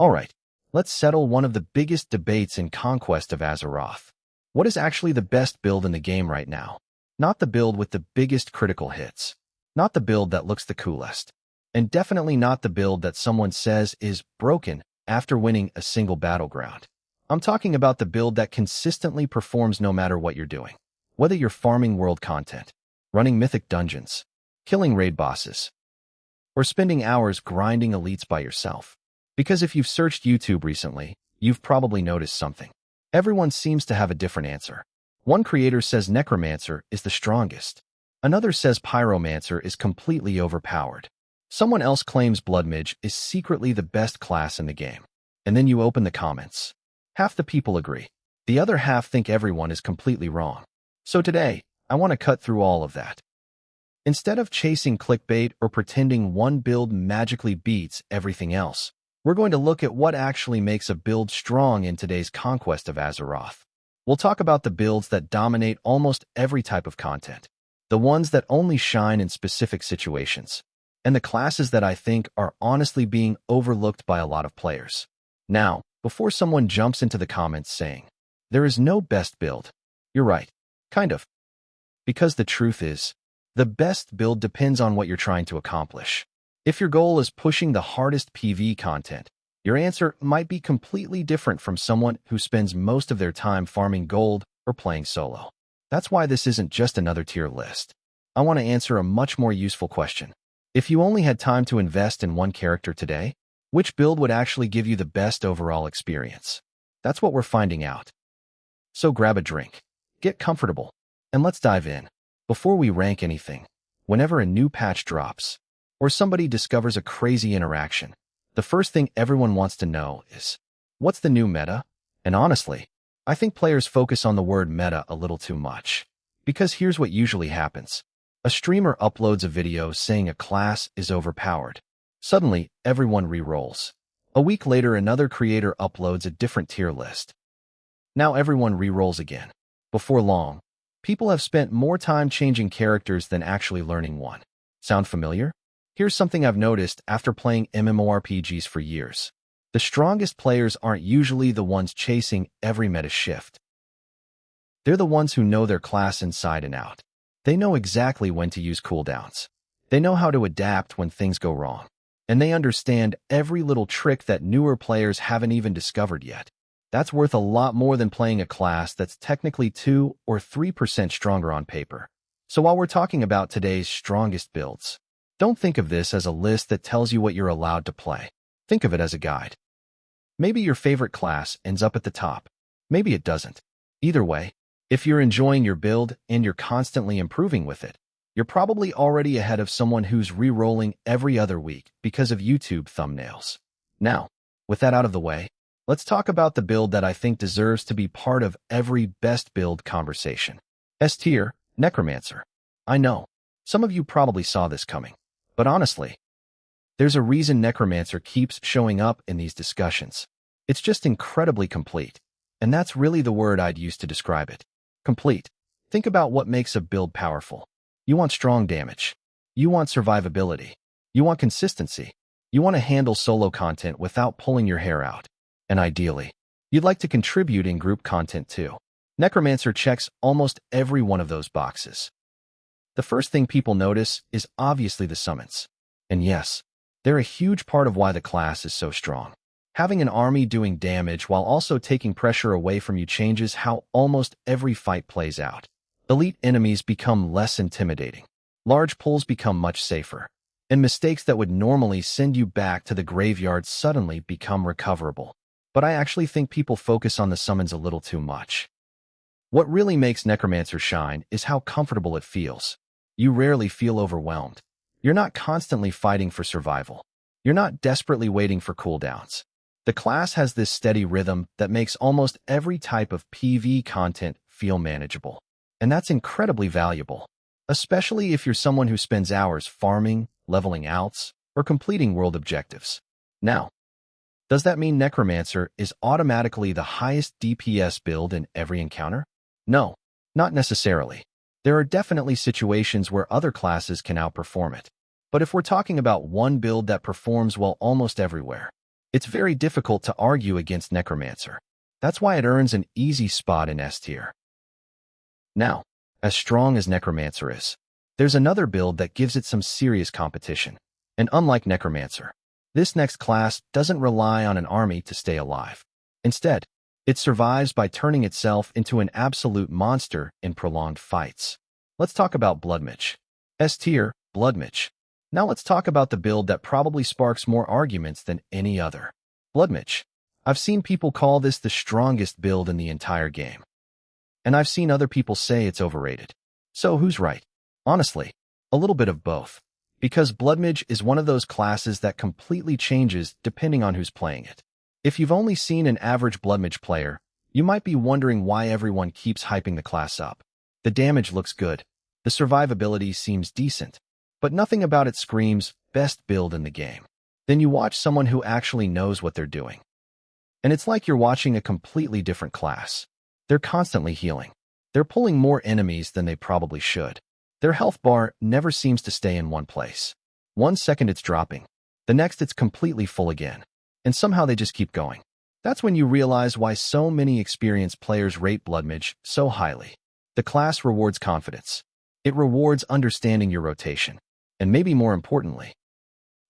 Alright, let's settle one of the biggest debates in Conquest of Azeroth. What is actually the best build in the game right now? Not the build with the biggest critical hits. Not the build that looks the coolest. And definitely not the build that someone says is broken after winning a single battleground. I'm talking about the build that consistently performs no matter what you're doing. Whether you're farming world content, running mythic dungeons, killing raid bosses, or spending hours grinding elites by yourself. Because if you've searched YouTube recently, you've probably noticed something. Everyone seems to have a different answer. One creator says Necromancer is the strongest. Another says Pyromancer is completely overpowered. Someone else claims Blood Mage is secretly the best class in the game. And then you open the comments. Half the people agree. The other half think everyone is completely wrong. So today, I want to cut through all of that. Instead of chasing clickbait or pretending one build magically beats everything else, we're going to look at what actually makes a build strong in today's Conquest of Azeroth. We'll talk about the builds that dominate almost every type of content, the ones that only shine in specific situations, and the classes that I think are honestly being overlooked by a lot of players. Now, before someone jumps into the comments saying, there is no best build, you're right, kind of. Because the truth is, the best build depends on what you're trying to accomplish. If your goal is pushing the hardest PvE content, your answer might be completely different from someone who spends most of their time farming gold or playing solo. That's why this isn't just another tier list. I want to answer a much more useful question. If you only had time to invest in one character today, which build would actually give you the best overall experience? That's what we're finding out. So grab a drink, get comfortable, and let's dive in. Before we rank anything, whenever a new patch drops, or somebody discovers a crazy interaction, the first thing everyone wants to know is, what's the new meta? And honestly, I think players focus on the word meta a little too much. Because here's what usually happens. A streamer uploads a video saying a class is overpowered. Suddenly, everyone re-rolls. A week later, another creator uploads a different tier list. Now everyone re-rolls again. Before long, people have spent more time changing characters than actually learning one. Sound familiar? Here's something I've noticed after playing MMORPGs for years. The strongest players aren't usually the ones chasing every meta shift. They're the ones who know their class inside and out. They know exactly when to use cooldowns. They know how to adapt when things go wrong. And they understand every little trick that newer players haven't even discovered yet. That's worth a lot more than playing a class that's technically 2 or 3% stronger on paper. So while we're talking about today's strongest builds, don't think of this as a list that tells you what you're allowed to play. Think of it as a guide. Maybe your favorite class ends up at the top. Maybe it doesn't. Either way, if you're enjoying your build and you're constantly improving with it, you're probably already ahead of someone who's re-rolling every other week because of YouTube thumbnails. Now, with that out of the way, let's talk about the build that I think deserves to be part of every best build conversation. S tier, Necromancer. I know, some of you probably saw this coming. But honestly, there's a reason Necromancer keeps showing up in these discussions. It's just incredibly complete. And that's really the word I'd use to describe it. Complete. Think about what makes a build powerful. You want strong damage. You want survivability. You want consistency. You want to handle solo content without pulling your hair out. And ideally, you'd like to contribute in group content too. Necromancer checks almost every one of those boxes. The first thing people notice is obviously the summons. And yes, they're a huge part of why the class is so strong. Having an army doing damage while also taking pressure away from you changes how almost every fight plays out. Elite enemies become less intimidating. Large pulls become much safer. And mistakes that would normally send you back to the graveyard suddenly become recoverable. But I actually think people focus on the summons a little too much. What really makes Necromancer shine is how comfortable it feels. You rarely feel overwhelmed. You're not constantly fighting for survival. You're not desperately waiting for cooldowns. The class has this steady rhythm that makes almost every type of PvE content feel manageable. And that's incredibly valuable, especially if you're someone who spends hours farming, leveling outs, or completing world objectives. Now, does that mean Necromancer is automatically the highest DPS build in every encounter? No, not necessarily. There are definitely situations where other classes can outperform it. But if we're talking about one build that performs well almost everywhere, It's very difficult to argue against Necromancer. That's why it earns an easy spot in S tier. Now, as strong as Necromancer is, there's another build that gives it some serious competition. And unlike Necromancer, this next class doesn't rely on an army to stay alive. Instead, it survives by turning itself into an absolute monster in prolonged fights. Let's talk about Bloodmage. S tier, Bloodmage. Now let's talk about the build that probably sparks more arguments than any other. Bloodmage. I've seen people call this the strongest build in the entire game. And I've seen other people say it's overrated. So who's right? Honestly, a little bit of both. Because Bloodmage is one of those classes that completely changes depending on who's playing it. If you've only seen an average Bloodmage player, you might be wondering why everyone keeps hyping the class up. The damage looks good. The survivability seems decent. But nothing about it screams, best build in the game. Then you watch someone who actually knows what they're doing. And it's like you're watching a completely different class. They're constantly healing. They're pulling more enemies than they probably should. Their health bar never seems to stay in one place. 1 second it's dropping. The next it's completely full again. And somehow they just keep going. That's when you realize why so many experienced players rate Bloodmage so highly. The class rewards confidence. It rewards understanding your rotation. And maybe more importantly,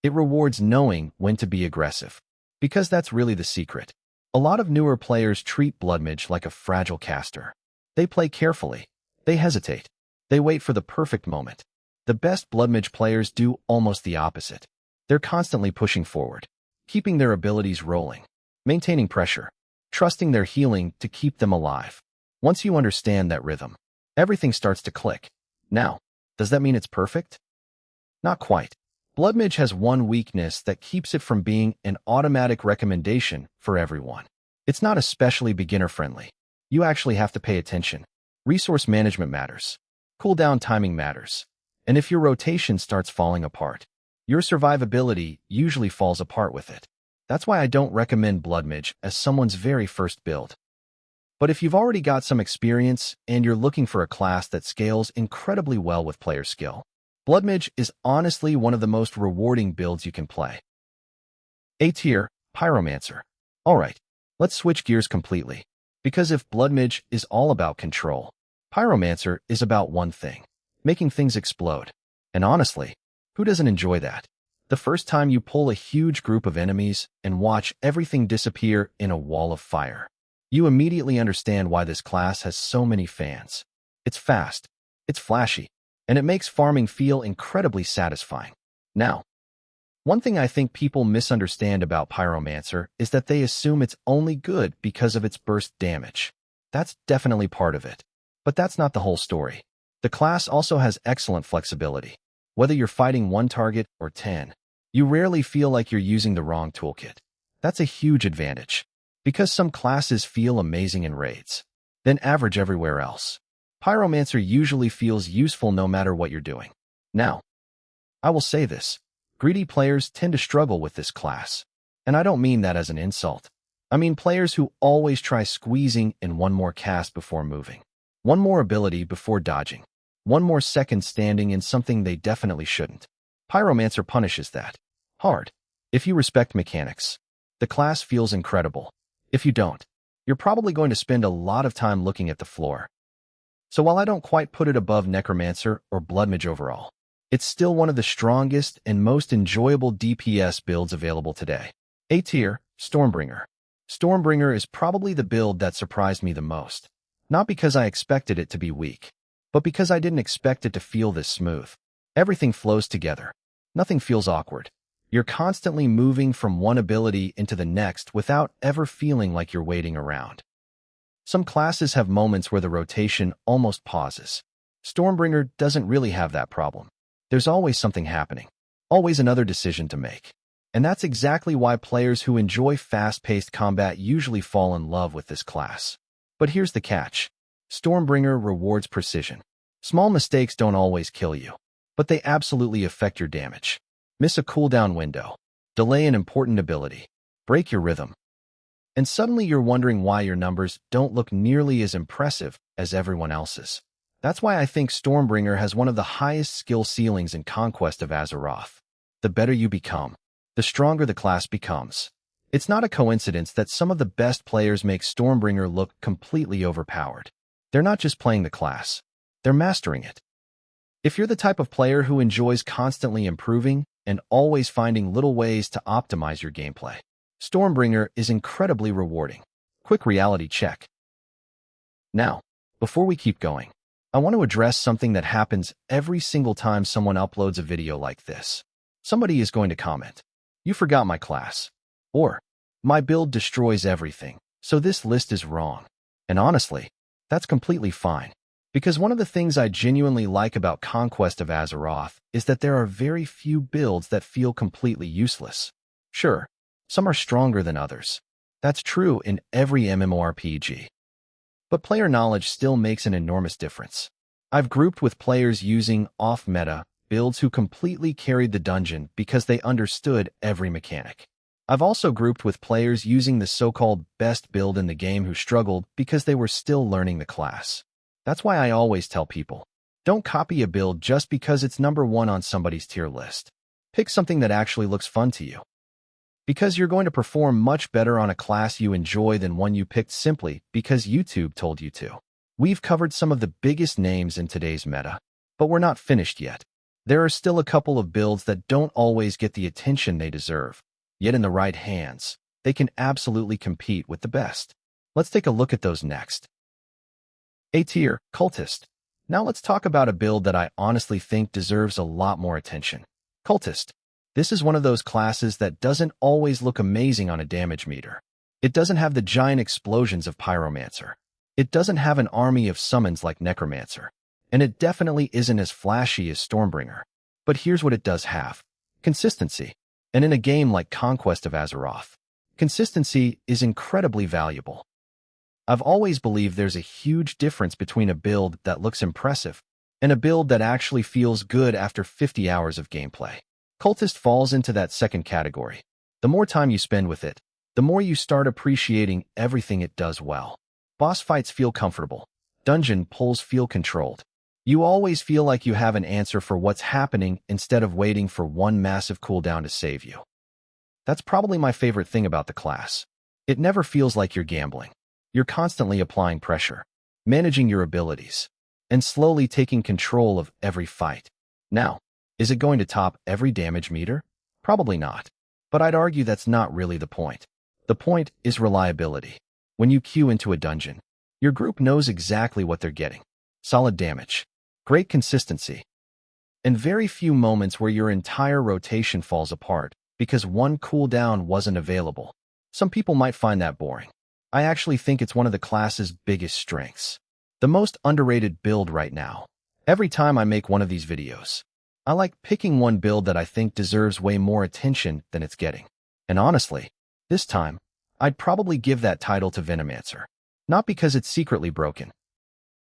it rewards knowing when to be aggressive. Because that's really the secret. A lot of newer players treat Bloodmage like a fragile caster. They play carefully. They hesitate. They wait for the perfect moment. The best Bloodmage players do almost the opposite. They're constantly pushing forward, keeping their abilities rolling, maintaining pressure, trusting their healing to keep them alive. Once you understand that rhythm, everything starts to click. Now, does that mean it's perfect? Not quite. Bloodmage has one weakness that keeps it from being an automatic recommendation for everyone. It's not especially beginner-friendly. You actually have to pay attention. Resource management matters. Cooldown timing matters. And if your rotation starts falling apart, your survivability usually falls apart with it. That's why I don't recommend Bloodmage as someone's very first build. But if you've already got some experience and you're looking for a class that scales incredibly well with player skill, Bloodmage is honestly one of the most rewarding builds you can play. A tier, Pyromancer. Alright, let's switch gears completely. Because if Bloodmage is all about control, Pyromancer is about one thing: making things explode. And honestly, who doesn't enjoy that? The first time you pull a huge group of enemies and watch everything disappear in a wall of fire, you immediately understand why this class has so many fans. It's fast, it's flashy, and it makes farming feel incredibly satisfying. Now, one thing I think people misunderstand about Pyromancer is that they assume it's only good because of its burst damage. That's definitely part of it. But that's not the whole story. The class also has excellent flexibility. Whether you're fighting one target or 10, you rarely feel like you're using the wrong toolkit. That's a huge advantage. Because some classes feel amazing in raids, then average everywhere else. Pyromancer usually feels useful no matter what you're doing. Now, I will say this. Greedy players tend to struggle with this class. And I don't mean that as an insult. I mean players who always try squeezing in one more cast before moving, one more ability before dodging, one more second standing in something they definitely shouldn't. Pyromancer punishes that hard. If you respect mechanics, the class feels incredible. If you don't, you're probably going to spend a lot of time looking at the floor. So while I don't quite put it above Necromancer or Bloodmage overall, it's still one of the strongest and most enjoyable DPS builds available today. A tier, Stormbringer. Stormbringer is probably the build that surprised me the most. Not because I expected it to be weak, but because I didn't expect it to feel this smooth. Everything flows together. Nothing feels awkward. You're constantly moving from one ability into the next without ever feeling like you're waiting around. Some classes have moments where the rotation almost pauses. Stormbringer doesn't really have that problem. There's always something happening, always another decision to make. And that's exactly why players who enjoy fast-paced combat usually fall in love with this class. But here's the catch. Stormbringer rewards precision. Small mistakes don't always kill you, but they absolutely affect your damage. Miss a cooldown window, delay an important ability, break your rhythm, and suddenly you're wondering why your numbers don't look nearly as impressive as everyone else's. That's why I think Stormbringer has one of the highest skill ceilings in Conquest of Azeroth. The better you become, the stronger the class becomes. It's not a coincidence that some of the best players make Stormbringer look completely overpowered. They're not just playing the class, they're mastering it. If you're the type of player who enjoys constantly improving and always finding little ways to optimize your gameplay, Stormbringer is incredibly rewarding. Quick reality check. Now, before we keep going, I want to address something that happens every single time someone uploads a video like this. Somebody is going to comment, "You forgot my class," or "My build destroys everything, so this list is wrong." And honestly, that's completely fine. Because one of the things I genuinely like about Conquest of Azeroth is that there are very few builds that feel completely useless. Sure, some are stronger than others. That's true in every MMORPG. But player knowledge still makes an enormous difference. I've grouped with players using off-meta builds who completely carried the dungeon because they understood every mechanic. I've also grouped with players using the so-called best build in the game who struggled because they were still learning the class. That's why I always tell people, don't copy a build just because it's number 1 on somebody's tier list. Pick something that actually looks fun to you. Because you're going to perform much better on a class you enjoy than one you picked simply because YouTube told you to. We've covered some of the biggest names in today's meta, but we're not finished yet. There are still a couple of builds that don't always get the attention they deserve, yet in the right hands, they can absolutely compete with the best. Let's take a look at those next. A tier, Cultist. Now let's talk about a build that I honestly think deserves a lot more attention. Cultist. This is one of those classes that doesn't always look amazing on a damage meter. It doesn't have the giant explosions of Pyromancer. It doesn't have an army of summons like Necromancer. And it definitely isn't as flashy as Stormbringer. But here's what it does have. Consistency. And in a game like Conquest of Azeroth, consistency is incredibly valuable. I've always believed there's a huge difference between a build that looks impressive and a build that actually feels good after 50 hours of gameplay. Cultist falls into that second category. The more time you spend with it, the more you start appreciating everything it does well. Boss fights feel comfortable. Dungeon pulls feel controlled. You always feel like you have an answer for what's happening instead of waiting for one massive cooldown to save you. That's probably my favorite thing about the class. It never feels like you're gambling. You're constantly applying pressure, managing your abilities, and slowly taking control of every fight. Now, is it going to top every damage meter? Probably not. But I'd argue that's not really the point. The point is reliability. When you queue into a dungeon, your group knows exactly what they're getting. Solid damage, great consistency, and very few moments where your entire rotation falls apart because one cooldown wasn't available. Some people might find that boring. I actually think it's one of the class's biggest strengths. The most underrated build right now. Every time I make one of these videos, I like picking one build that I think deserves way more attention than it's getting. And honestly, this time, I'd probably give that title to Pyromancer. Not because it's secretly broken.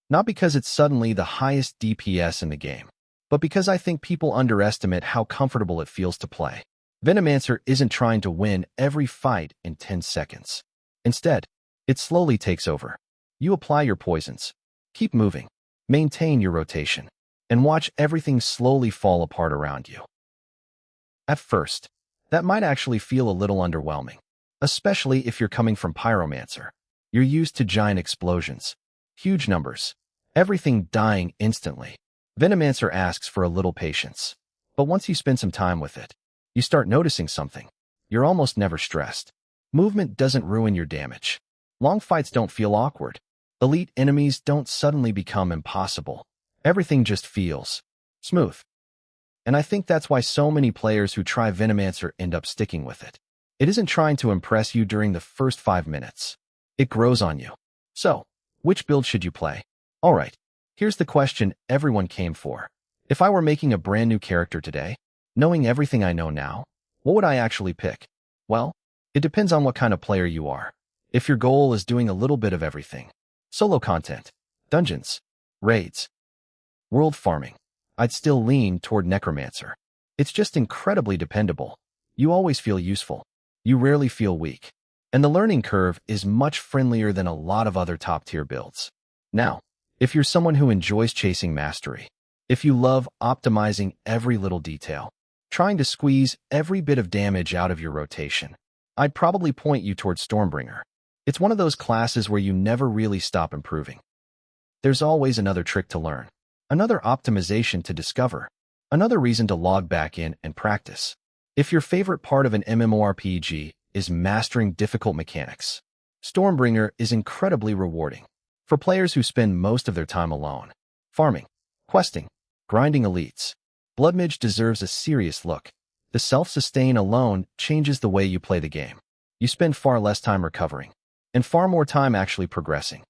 Not because it's suddenly the highest DPS in the game. But because I think people underestimate how comfortable it feels to play. Pyromancer isn't trying to win every fight in 10 seconds. Instead, it slowly takes over. You apply your poisons. Keep moving. Maintain your rotation. And watch everything slowly fall apart around you. At first, that might actually feel a little underwhelming, especially if you're coming from Pyromancer. You're used to giant explosions, huge numbers, everything dying instantly. Pyromancer asks for a little patience, but once you spend some time with it, you start noticing something. You're almost never stressed. Movement doesn't ruin your damage. Long fights don't feel awkward. Elite enemies don't suddenly become impossible. Everything just feels smooth. And I think that's why so many players who try Pyromancer end up sticking with it. It isn't trying to impress you during the first 5 minutes. It grows on you. So, which build should you play? Alright, here's the question everyone came for. If I were making a brand new character today, knowing everything I know now, what would I actually pick? Well, it depends on what kind of player you are. If your goal is doing a little bit of everything, solo content, dungeons, raids, world farming, I'd still lean toward Necromancer. It's just incredibly dependable. You always feel useful. You rarely feel weak. And the learning curve is much friendlier than a lot of other top-tier builds. Now, if you're someone who enjoys chasing mastery, if you love optimizing every little detail, trying to squeeze every bit of damage out of your rotation, I'd probably point you towards Stormbringer. It's one of those classes where you never really stop improving. There's always another trick to learn, another optimization to discover, another reason to log back in and practice. If your favorite part of an MMORPG is mastering difficult mechanics, Stormbringer is incredibly rewarding. For players who spend most of their time alone, farming, questing, grinding elites, Blood Mage deserves a serious look. The self-sustain alone changes the way you play the game. You spend far less time recovering, and far more time actually progressing.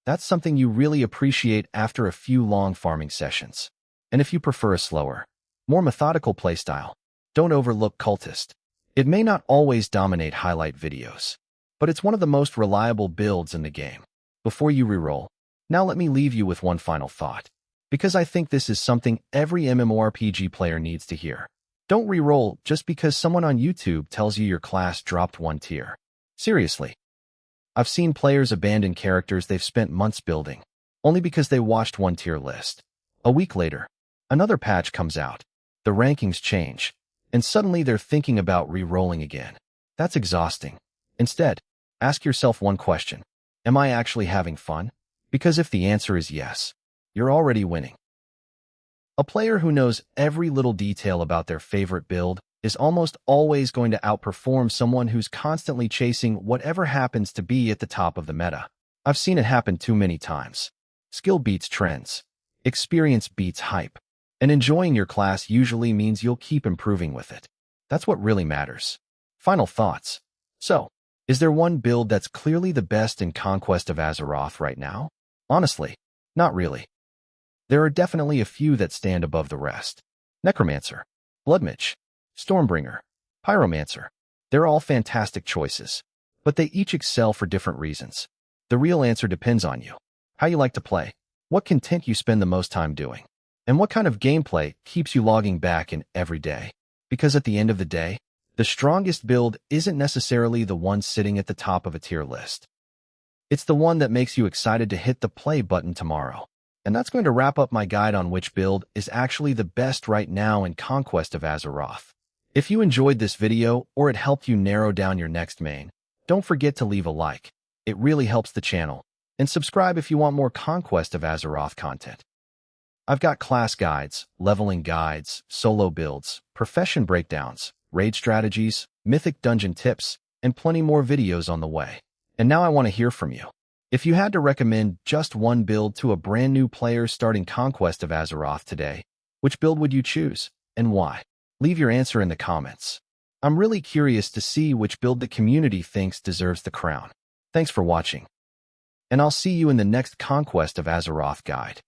That's something you really appreciate after a few long farming sessions. And if you prefer a slower, more methodical playstyle, don't overlook Cultist. It may not always dominate highlight videos, but it's one of the most reliable builds in the game. Before you reroll, now let me leave you with one final thought, because I think this is something every MMORPG player needs to hear. Don't reroll just because someone on YouTube tells you your class dropped one tier. Seriously. I've seen players abandon characters they've spent months building, only because they watched one tier list. A week later, another patch comes out, the rankings change, and suddenly they're thinking about re-rolling again. That's exhausting. Instead, ask yourself one question. Am I actually having fun? Because if the answer is yes, you're already winning. A player who knows every little detail about their favorite build is almost always going to outperform someone who's constantly chasing whatever happens to be at the top of the meta. I've seen it happen too many times. Skill beats trends. Experience beats hype. And enjoying your class usually means you'll keep improving with it. That's what really matters. Final thoughts. So, is there one build that's clearly the best in Conquest of Azeroth right now? Honestly, not really. There are definitely a few that stand above the rest. Necromancer, Blood Mage, Stormbringer, Pyromancer. They're all fantastic choices, but they each excel for different reasons. The real answer depends on you, how you like to play, what content you spend the most time doing, and what kind of gameplay keeps you logging back in every day. Because at the end of the day, the strongest build isn't necessarily the one sitting at the top of a tier list. It's the one that makes you excited to hit the play button tomorrow. And that's going to wrap up my guide on which build is actually the best right now in Conquest of Azeroth. If you enjoyed this video or it helped you narrow down your next main, don't forget to leave a like. It really helps the channel. And subscribe if you want more Conquest of Azeroth content. I've got class guides, leveling guides, solo builds, profession breakdowns, raid strategies, mythic dungeon tips, and plenty more videos on the way. And now I want to hear from you. If you had to recommend just one build to a brand new player starting Conquest of Azeroth today, which build would you choose, and why? Leave your answer in the comments. I'm really curious to see which build the community thinks deserves the crown. Thanks for watching, and I'll see you in the next Conquest of Azeroth guide.